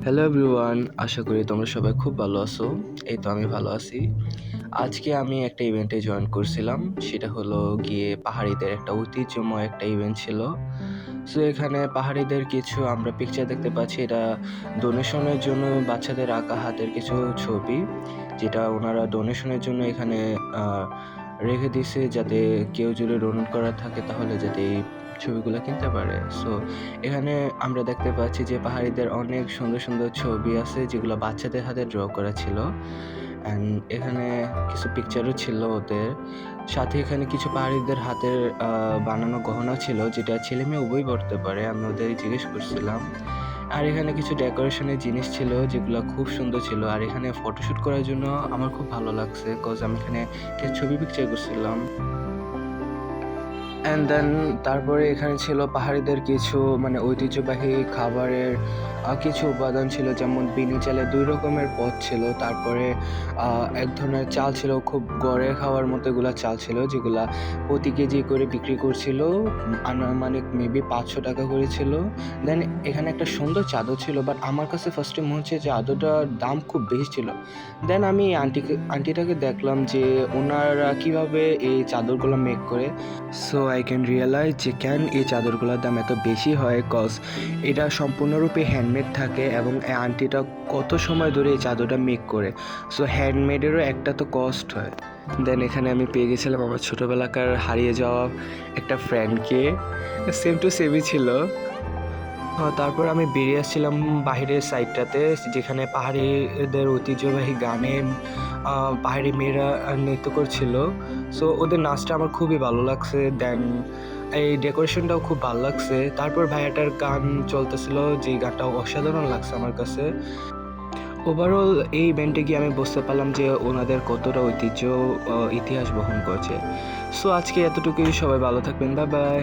Hello everyone, আশা করি তোমরা সবাই খুব ভালো আছো। এই তো আমি ভালো আছি। আজকে আমি একটা ইভেন্টে জয়েন করছিলাম। সেটা হলো গিয়ে পাহাড়িদের একটা ঐতিহ্যময় একটা ইভেন্ট ছিল। সো এখানে পাহাড়িদের কিছু আমরা পিকচার দেখতে পাচ্ছি। এটা ডোনেশনের জন্য বাচ্চাদের আঁকা হাতের কিছু ছবি, যেটা ওনারা ডোনেশনের জন্য এখানে রেখে দিছে, যাতে কেউ যদি ডোনেট করার থাকে তাহলে যাতে এই ছবিগুলো কিনতে পারে। সো এখানে আমরা দেখতে পাচ্ছি যে পাহাড়িদের অনেক সুন্দর সুন্দর ছবি আছে, যেগুলো বাচ্চাদের হাতে ড্র করা ছিল। অ্যান্ড এখানে কিছু পিকচারও ছিল ওদের সাথে। এখানে কিছু পাহাড়িদের হাতের বানানো গহনা ছিল, যেটা ছেলে মেয়ে উভয় পড়তে পারে। আমি ওদের জিজ্ঞেস করছিলাম। আর এখানে কিছু ডেকোরেশনের জিনিস ছিল, যেগুলো খুব সুন্দর ছিল। আর এখানে ফটোশ্যুট করার জন্য আমার খুব ভালো লাগছে, কজ আমি এখানে কিছু ছবি পিকচার করছিলাম। অ্যান্ড দেন তারপরে এখানে ছিল পাহাড়িদের কিছু ঐতিহ্যবাহী খাবারের কিছু উপাদান ছিল, যেমন বিনি চালের 2 রকমের পদ ছিল। তারপরে এক ধরনের চাল ছিল, খুব গড়ে খাওয়ার মতো এগুলা চাল ছিল, যেগুলা প্রতি কেজি করে বিক্রি করছিল। আনুমানিক মেবি 500 টাকা করে ছিল। দেন এখানে একটা সুন্দর চাদর ছিল, বাট আমার কাছে ফার্স্টে মনে হচ্ছে চাদরটার দাম খুব বেশি ছিল। দেন আমি আন্টিটাকে দেখলাম যে ওনারা কীভাবে এই চাদরগুলো মেক করে। সো আই ক্যান রিয়েলাইজ যে কেন এই চাদরগুলোর দাম এত বেশি হয়, কজ এটা সম্পূর্ণরূপে হ্যান্ডমেড থাকে এবং এই আন্টিটা কত সময় ধরে এই চাদরটা মেক করে। সো হ্যান্ডমেডেরও একটা তো কস্ট হয়। দেন এখানে আমি পেয়ে গেছিলাম আমার ছোটোবেলাকার হারিয়ে যাওয়া একটা ফ্রেন্ডকে, সেম টু সেমই ছিল। তারপর আমি বেরিয়ে আসছিলাম বাহিরের সাইডটাতে, যেখানে পাহাড়িদের ঐতিহ্যবাহী গানে পাহাড়ি মেয়েরা নৃত্য করছিল। সো ওদের নাচটা আমার খুবই ভালো লাগছে। দেন এই ডেকোরেশনটাও খুব ভালো লাগছে। তারপর ভাইয়াটার গান চলতেছিল, যে গানটা অসাধারণ লাগছে আমার কাছে। ওভারঅল এই ইভেন্টে গিয়ে আমি বুঝতে পারলাম যে ওনাদের কতটা ঐতিহ্য ইতিহাস বহন করছে। সো আজকে এতটুকুই। সবাই ভালো থাকবেন, বাই বাই।